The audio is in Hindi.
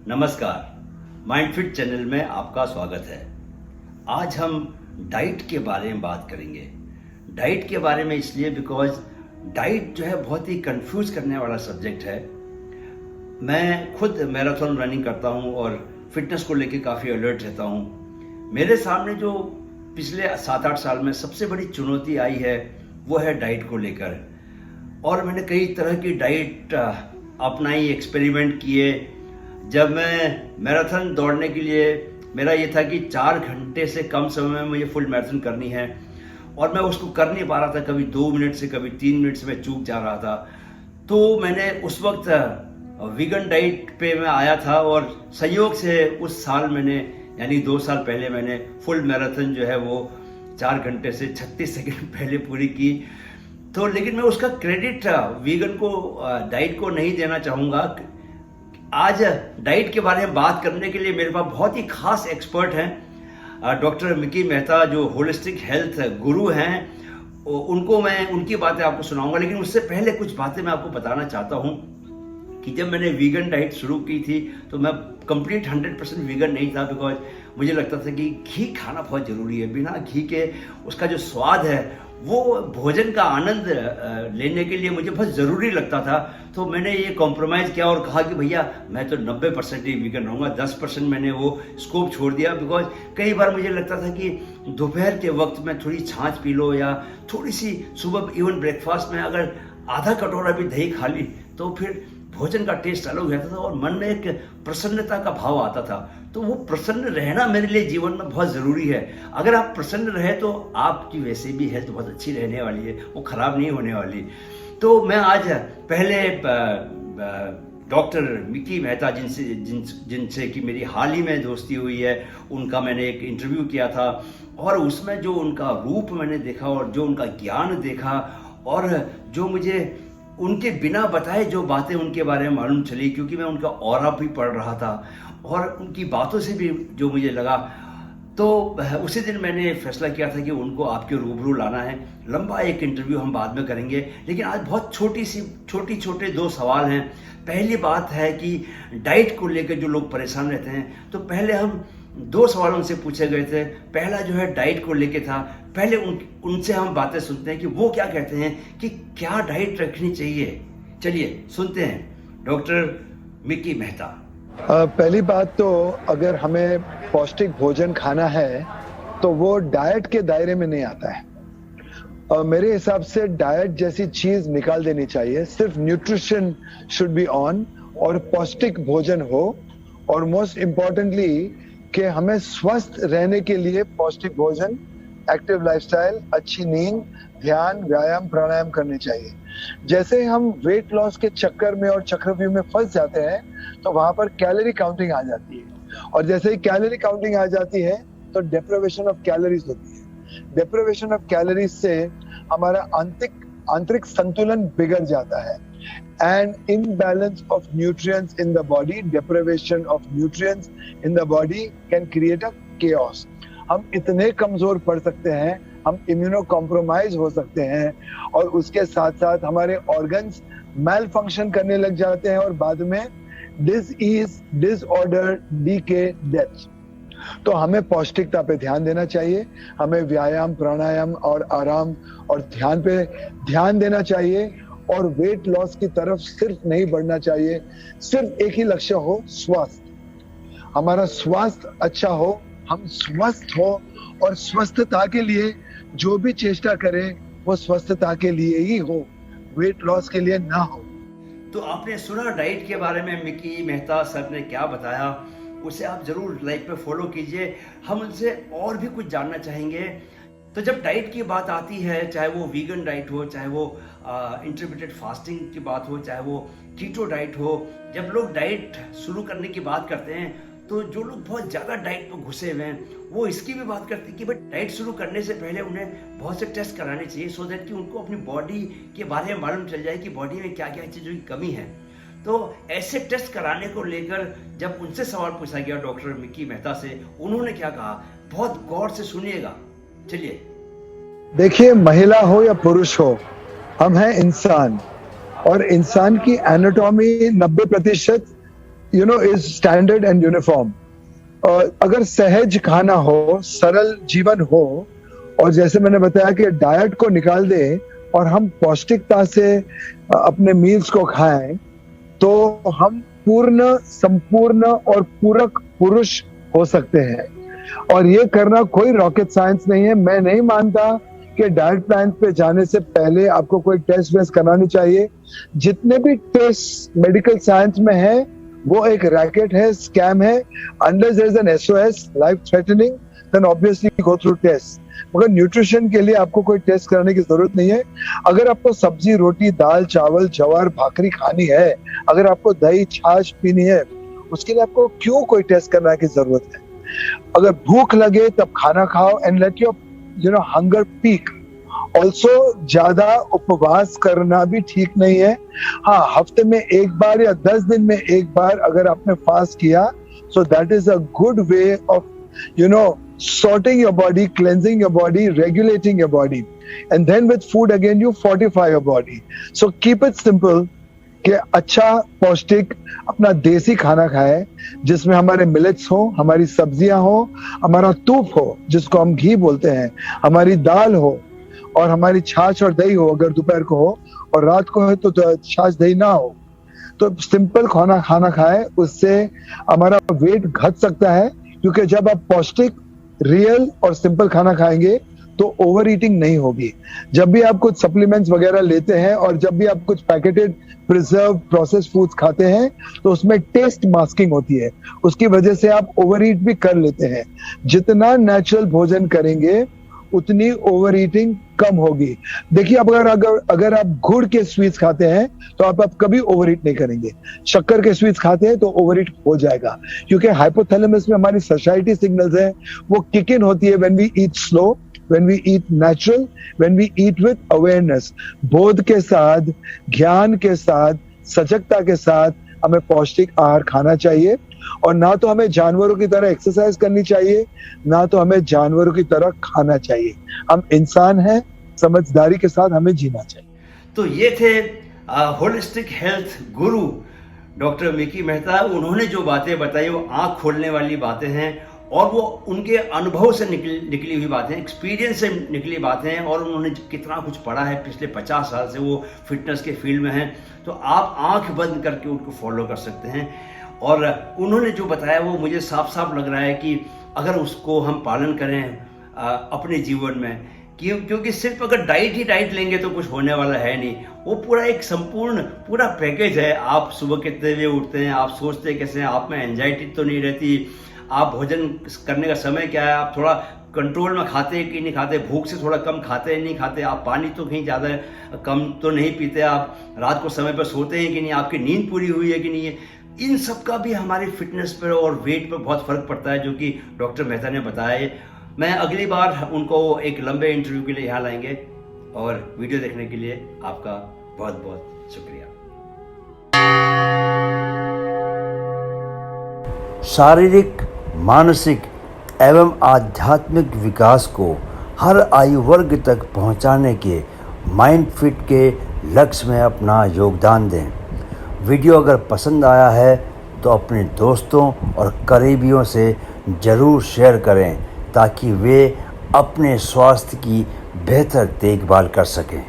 नमस्कार, माइंडफिट चैनल में आपका स्वागत है। आज हम डाइट के बारे में बात करेंगे। डाइट के बारे में इसलिए बिकॉज डाइट जो है बहुत ही कंफ्यूज करने वाला सब्जेक्ट है। मैं खुद मैराथन रनिंग करता हूं और फिटनेस को लेके काफ़ी अलर्ट रहता हूं। मेरे सामने जो पिछले 7-8 साल में सबसे बड़ी चुनौती आई है वो है डाइट को लेकर। और मैंने कई तरह की डाइट अपनाई, एक्सपेरिमेंट किए। जब मैं मैराथन दौड़ने के लिए मेरा ये था कि 4 घंटे से कम समय में मुझे फुल मैराथन करनी है और मैं उसको कर नहीं पा रहा था। कभी 2 मिनट से, कभी 3 मिनट से मैं चूक जा रहा था। तो मैंने उस वक्त वीगन डाइट पे मैं आया था और संयोग से उस साल मैंने, यानी 2 साल पहले मैंने फुल मैराथन जो है वो 4 घंटे से 36 सेकंड पहले पूरी की। तो लेकिन मैं उसका क्रेडिट वीगन को, डाइट को नहीं देना चाहूँगा। आज डाइट के बारे में बात करने के लिए मेरे पास बहुत ही खास एक्सपर्ट हैं, डॉक्टर मिकी मेहता, जो होलिस्टिक हेल्थ गुरु हैं। उनको मैं उनकी बातें आपको सुनाऊंगा, लेकिन उससे पहले कुछ बातें मैं आपको बताना चाहता हूं कि जब मैंने वीगन डाइट शुरू की थी तो मैं कंप्लीट 100% वीगन नहीं था, बिकॉज मुझे लगता था कि घी खाना बहुत ज़रूरी है। बिना घी के उसका जो स्वाद है वो भोजन का आनंद लेने के लिए मुझे बहुत ज़रूरी लगता था। तो मैंने ये कॉम्प्रोमाइज़ किया और कहा कि भैया मैं तो 90% ही वीगन रहूँगा, 10% मैंने वो स्कोप छोड़ दिया। बिकॉज कई बार मुझे लगता था कि दोपहर के वक्त में थोड़ी छाछ पी लो या थोड़ी सी सुबह इवन ब्रेकफास्ट में अगर आधा कटोरा भी दही खा ली तो फिर भोजन का टेस्ट अलग रहता था और मन में एक प्रसन्नता का भाव आता था। तो वो प्रसन्न रहना मेरे लिए जीवन में बहुत ज़रूरी है। अगर आप प्रसन्न रहे तो आपकी वैसे भी हेल्थ बहुत अच्छी रहने वाली है, वो ख़राब नहीं होने वाली। तो मैं आज पहले डॉक्टर मिकी मेहता जिनसे कि मेरी हाल ही में दोस्ती हुई है, उनका मैंने एक इंटरव्यू किया था और उसमें जो उनका रूप मैंने देखा और जो उनका ज्ञान देखा और जो मुझे उनके बिना बताए जो बातें उनके बारे में मालूम चली, क्योंकि मैं उनका ऑरा भी पढ़ रहा था और उनकी बातों से भी जो मुझे लगा, तो उसी दिन मैंने फैसला किया था कि उनको आपके रूबरू लाना है। लंबा एक इंटरव्यू हम बाद में करेंगे, लेकिन आज बहुत छोटे 2 सवाल हैं। पहली बात है कि डाइट को लेकर जो लोग परेशान रहते हैं, तो पहले हम 2 सवाल उनसे पूछे गए थे। पहला जो है डाइट को लेके था। पहले उनसे हम बातें सुनते हैं कि वो क्या कहते हैं कि क्या डाइट रखनी चाहिए। चलिए सुनते हैं डॉक्टर मिकी मेहता। पहली बात तो अगर हमें पौष्टिक भोजन खाना है तो वो डाइट के दायरे में नहीं आता है। मेरे हिसाब से डाइट जैसी चीज निकाल देनी चाहिए। सिर्फ न्यूट्रिशन शुड बी ऑन और पौष्टिक भोजन हो, और मोस्ट इम्पोर्टेंटली कि हमें स्वस्थ रहने के लिए पौष्टिक भोजन, एक्टिव लाइफस्टाइल, अच्छी नींद, ध्यान, व्यायाम, प्राणायाम करने चाहिए। जैसे हम वेट लॉस के चक्कर में और चक्रव्यूह में फंस जाते हैं तो वहां पर कैलोरी काउंटिंग आ जाती है, और जैसे ही कैलोरी काउंटिंग आ जाती है तो डेप्रिवेशन ऑफ कैलोरीज होती है। डेप्रिवेशन ऑफ कैलोरीज से हमारा आंतरिक संतुलन बिगड़ जाता है। And imbalance of nutrients in the body, deprivation of nutrients in the body can create a chaos. हम इतने कमजोर पड़ सकते हैं, हम इम्यूनो कॉम्प्रोमाइज हो सकते हैं, और उसके साथ साथ हमारे ऑर्गन्स मैल फंक्शन करने लग जाते हैं और बाद में डिसईज, डिसऑर्डर, डीके, डेथ। तो हमें पौष्टिकता पे ध्यान देना चाहिए। हमें व्यायाम, प्राणायाम और आराम और ध्यान पे ध्यान देना चाहिए, और वेट लॉस की तरफ सिर्फ नहीं बढ़ना चाहिए। सिर्फ एक ही लक्ष्य हो, स्वास्थ्य। हमारा स्वास्थ्य अच्छा हो, हम स्वस्थ हो, और स्वस्थता के लिए जो भी चेष्टा करें वो स्वस्थता के लिए ही हो, वेट लॉस के लिए ना हो। तो आपने सुना डाइट के बारे में मिकी मेहता सर ने क्या बताया, उसे आप जरूर लाइफ पे फॉलो कीजिए। हम उनसे और भी कुछ जानना चाहेंगे। तो जब डाइट की बात आती है, चाहे वो वीगन डाइट हो, चाहे वो इंटरमिटेंट फास्टिंग की बात हो, चाहे वो कीटो डाइट हो, जब लोग डाइट शुरू करने की बात करते हैं तो जो लोग बहुत ज़्यादा डाइट पर घुसे हुए हैं वो इसकी भी बात करते हैं कि भाई डाइट शुरू करने से पहले उन्हें बहुत से टेस्ट कराने चाहिए, सो दैट कि उनको अपनी बॉडी के बारे में मालूम चल जाए कि बॉडी में क्या क्या चीज़ों की कमी है। तो ऐसे टेस्ट कराने को लेकर जब उनसे सवाल पूछा गया डॉक्टर मिकी मेहता से, उन्होंने क्या कहा, बहुत गौर से सुनिएगा। चलिए। देखिए, महिला हो या पुरुष हो, हम हैं इंसान, और इंसान की anatomy 90% is standard and uniform. अगर सहज खाना हो, सरल जीवन हो, और जैसे मैंने बताया कि डाइट को निकाल दे और हम पौष्टिकता से अपने मील्स को खाएं, तो हम पूर्ण, संपूर्ण और पूरक पुरुष हो सकते हैं। और ये करना कोई रॉकेट साइंस नहीं है। मैं नहीं मानता कि डाइट प्लान पे जाने से पहले आपको कोई टेस्ट वेस्ट करानी चाहिए। जितने भी टेस्ट मेडिकल साइंस में है वो एक रैकेट है, स्कैम है। Unless there is an SOS, life threatening, then obviously go through test. मगर न्यूट्रिशन के लिए आपको कोई टेस्ट कराने की जरूरत नहीं है। अगर आपको सब्जी, रोटी, दाल, चावल, ज्वार, भाकरी खानी है, अगर आपको दही, छाछ पीनी है, उसके लिए आपको क्यों कोई टेस्ट करने की जरूरत है? अगर भूख लगे तब खाना खाओ and let your hunger peak. Also ज्यादा उपवास करना भी ठीक नहीं है। हाँ, हफ्ते में एक बार या 10 दिन में एक बार अगर आपने फास्ट किया, so that is a good way of sorting your body, cleansing your body, regulating your body, and then with food again you fortify your body. So keep it simple कि अच्छा पौष्टिक अपना देसी खाना खाए, जिसमें हमारे मिलेट्स हो, हमारी सब्जियां हो, हमारा तूप हो जिसको हम घी बोलते हैं, हमारी दाल हो और हमारी छाछ और दही हो अगर दोपहर को हो, और रात को है तो छाछ दही ना हो। तो सिंपल खाना खाए, उससे हमारा वेट घट सकता है। क्योंकि जब आप पौष्टिक, रियल और सिंपल खाना खाएंगे तो ओवर ईटिंग नहीं होगी। जब भी आप कुछ सप्लीमेंट्स वगैरह लेते हैं और जब भी आप कुछ पैकेटेड, प्रिजर्व, प्रोसेस्ड फूड्स खाते हैं तो उसमें टेस्ट मास्किंग होती है, उसकी वजह से आप ओवर ईट भी कर लेते हैं। जितना नेचुरल भोजन करेंगे उतनी ओवर ईटिंग कम होगी। देखिए, अगर आप गुड़ के स्वीट्स खाते हैं तो आप कभी ओवर ईट नहीं करेंगे। शक्कर के स्वीट्स खाते हैं तो ओवर ईट हो जाएगा, क्योंकि हाइपोथैलेमस में हमारी सैटिस्फैक्टरी सिग्नल्स हैं, वो किक इन होती है when we eat slow, when we eat natural, when we eat with awareness. बोध के साथ, ज्ञान के साथ, सजगता के साथ हमें पौष्टिक आहार खाना चाहिए। और ना तो हमें जानवरों की तरह एक्सरसाइज करनी चाहिए, ना तो हमें जानवरों की तरह खाना चाहिए। हम इंसान हैं, समझदारी के साथ हमें जीना चाहिए। तो ये थे होलिस्टिक हेल्थ गुरु डॉक्टर मिकी मेहता। उन्होंने जो बातें बताई वो आंख खोलने वाली बातें हैं, और वो उनके अनुभव से निकली हुई बातें, एक्सपीरियंस से निकली बातें हैं, और उन्होंने कितना कुछ पढ़ा है। पिछले 50 साल से वो फिटनेस के फील्ड में हैं, तो आप आंख बंद करके उनको फॉलो कर सकते हैं। और उन्होंने जो बताया वो मुझे साफ साफ लग रहा है कि अगर उसको हम पालन करें अपने जीवन में, क्योंकि सिर्फ अगर डाइट लेंगे तो कुछ होने वाला है नहीं। वो पूरा एक संपूर्ण पूरा पैकेज है। आप सुबह कितने बजे उठते हैं, आप सोचते कैसे हैं, आप में एंजाइटी तो नहीं रहती, आप भोजन करने का समय क्या है, आप थोड़ा कंट्रोल में खाते हैं कि नहीं खाते, भूख से थोड़ा कम खाते हैं नहीं खाते, आप पानी तो कहीं ज़्यादा कम तो नहीं पीते, आप रात को समय पर सोते हैं कि नहीं, आपकी नींद पूरी हुई है कि नहीं है। इन सब का भी हमारी फिटनेस पर और वेट पर बहुत फ़र्क पड़ता है, जो कि डॉक्टर मेहता ने बताया है। मैं अगली बार उनको एक लंबे इंटरव्यू के लिए यहाँ लाएंगे, और वीडियो देखने के लिए आपका बहुत बहुत शुक्रिया। शारीरिक, मानसिक एवं आध्यात्मिक विकास को हर आयु वर्ग तक पहुंचाने के माइंड फिट के लक्ष्य में अपना योगदान दें। वीडियो अगर पसंद आया है तो अपने दोस्तों और करीबियों से ज़रूर शेयर करें, ताकि वे अपने स्वास्थ्य की बेहतर देखभाल कर सकें।